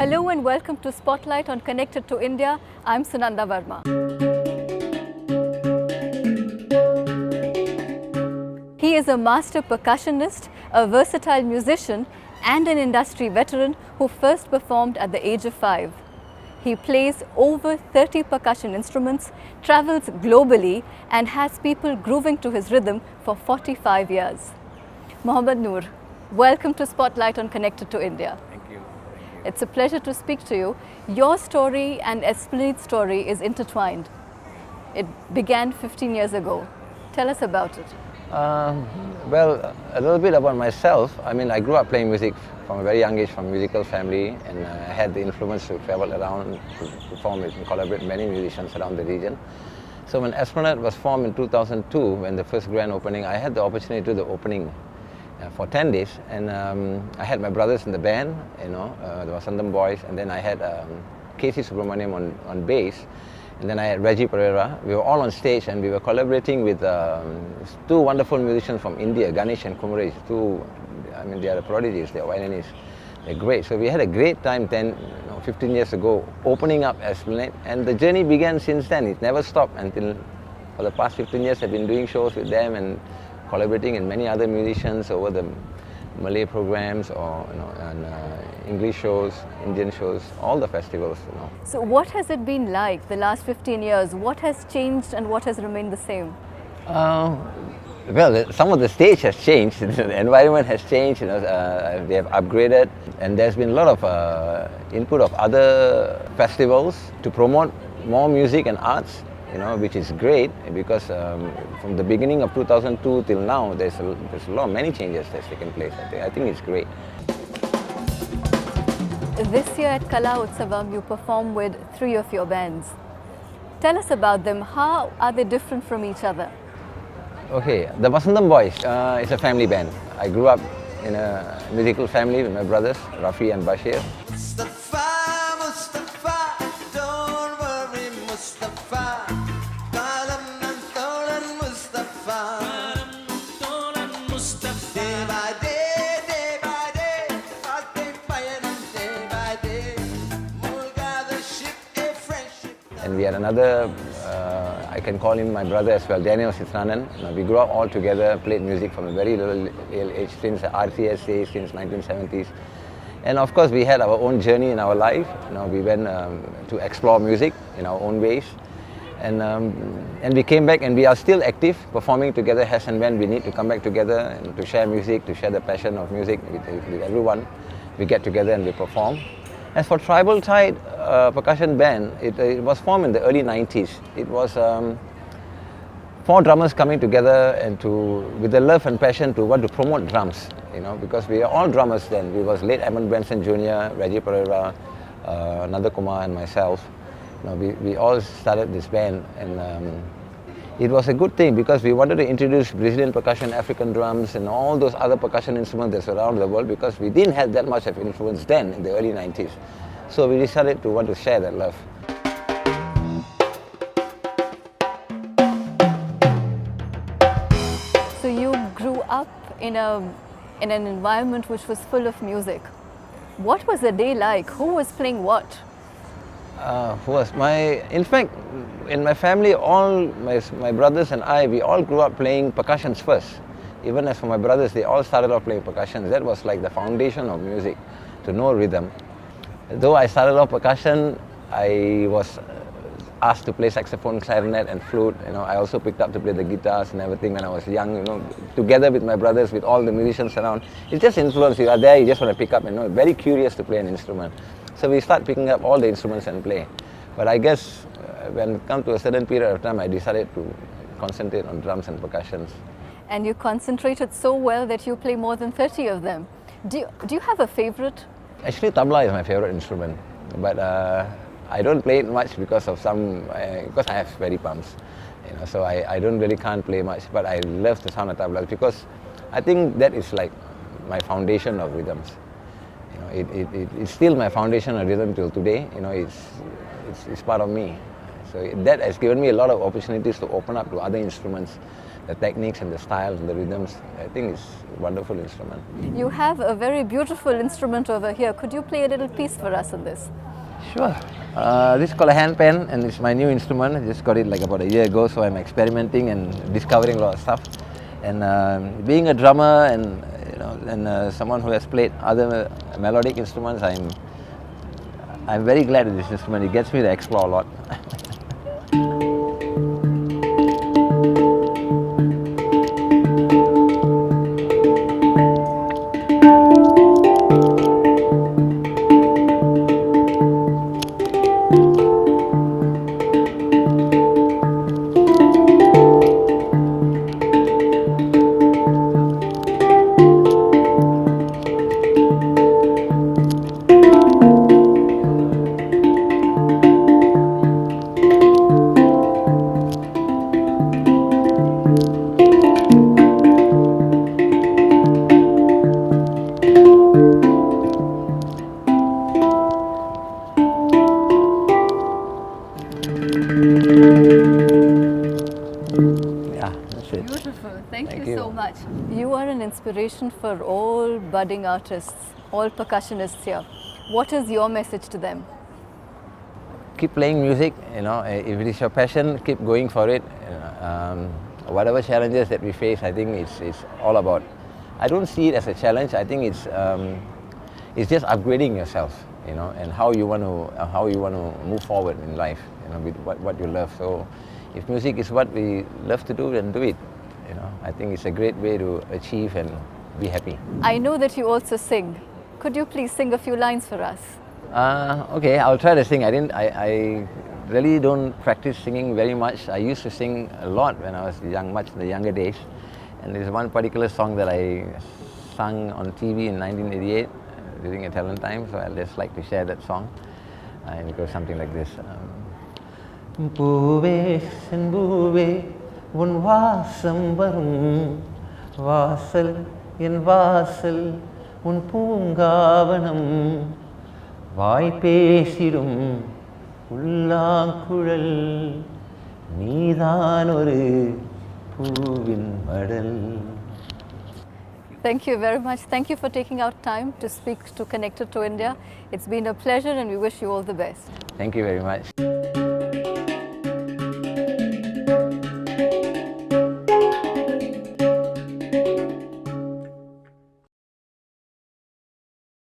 Hello and welcome to Spotlight on Connected to India. I'm Sunanda Verma. He is a master percussionist, a versatile musician and an industry veteran who first performed at the age of 5. He plays over 30 percussion instruments, travels globally and has people grooving to his rhythm for 45 years. Mohamed Noor, welcome to Spotlight on Connected to India. Thank you. It's a pleasure to speak to you. Your story and Esplanede's story is intertwined. It began 15 years ago. Tell us about it. Well, a little bit about myself. I grew up playing music from a very young age from a musical family, and I had the influence to travel around, to perform and collaborate with many musicians around the region. So when Esplanade was formed in 2002, when the first grand opening, I had the opportunity to do the opening for 10 days, and I had my brothers in the band, the Sunanda boys, and then I had Casey Subramaniam on bass, and then I had Reggie Pereira. We were all on stage and we were collaborating with two wonderful musicians from India, Ganesh and Kumaresh. They are the prodigies, they are violinists, they're great. So we had a great time 15 years ago, opening up Esplanade, and the journey began since then. It never stopped until, for the past 15 years, I've been doing shows with them and collaborating with many other musicians over the Malay programs and English shows, Indian shows, all the festivals. So what has it been like the last 15 years? What has changed and what has remained the same? Well, some of the stage has changed, the environment has changed, they have upgraded, and there's been a lot of input of other festivals to promote more music and arts. Which is great because from the beginning of 2002 till now, there's many changes that's taken place. I think it's great. This year at Kala Utsavam, you perform with 3 of your bands. Tell us about them. How are they different from each other? Okay, the Vasandam Boys is a family band. I grew up in a musical family with my brothers, Rafi and Bashir. And we had another, I can call him my brother as well, Daniel Sithanan. We grew up all together, played music from a very little age, since RTS days, since 1970s. And of course, we had our own journey in our life. We went to explore music in our own ways. And we came back and we are still active, performing together as and when we need to come back together and to share music, to share the passion of music with everyone. We get together and we perform. As for Tribal Tide percussion band, it was formed in the early 90s. It was 4 drummers coming together and with the love and passion to want to promote drums, because we are all drummers then. We was late Edmund Benson Jr., Reggie Pereira, Nanda Kumar and myself. We all started this band, and it was a good thing because we wanted to introduce Brazilian percussion, African drums and all those other percussion instruments that's around the world, because we didn't have that much of influence then in the early 90s. So we decided to want to share that love. So you grew up in an environment which was full of music. What was the day like? Who was playing what? In fact, in my family, all my brothers and I, we all grew up playing percussions first. Even as for my brothers, they all started off playing percussion. That was like the foundation of music, to know rhythm. Though I started off percussion, I was asked to play saxophone, clarinet and flute. I also picked up to play the guitars and everything when I was young, together with my brothers, with all the musicians around. It's just influence. You are there, you just want to pick up and very curious to play an instrument. So we start picking up all the instruments and play. But I guess when it comes to a certain period of time, I decided to concentrate on drums and percussions. And you concentrated so well that you play more than 30 of them. Do you have a favorite? Actually, tabla is my favorite instrument. But I don't play it much because of because I have sweaty palms. So I can't play much. But I love the sound of tabla because I think that is like my foundation of rhythms. It's still my foundation of rhythm till today. It's part of me. So that has given me a lot of opportunities to open up to other instruments, the techniques and the styles and the rhythms. I think it's a wonderful instrument. You have a very beautiful instrument over here. Could you play a little piece for us on this? Sure. This is called a hand pan, and it's my new instrument. I just got it like about a year ago, so I'm experimenting and discovering a lot of stuff. And being a drummer and someone who has played other melodic instruments, I'm very glad with this instrument. It gets me to explore a lot. Yeah, that's it. Beautiful. Thank you you. so much. You are an inspiration for all budding artists, all percussionists here. What is your message to them? Keep playing music, if it is your passion, keep going for it. Whatever challenges that we face, I think it's all about, I don't see it as a challenge. I think it's just upgrading yourself, and how you want to move forward in life, with what you love. So if music is what we love to do, then do it. I think it's a great way to achieve and be happy. I know that you also sing. Could you please sing a few lines for us? Okay, I'll try to sing. I really don't practice singing very much. I used to sing a lot when I was young, much in the younger days. And there's one particular song that I sung on TV in 1988 during a talent time. So I'd just like to share that song. And it goes something like this. Boobe, sen boobe, un vasam varum, vasal in vasal, un pungavanam, vai pesirum, உள்ளாங்குழல் நீதான் ஒரு பூவின் மடல். Thank you very much. Thank you for taking out time to speak to Connected to India. It's been a pleasure and we wish you all the best. Thank you very much.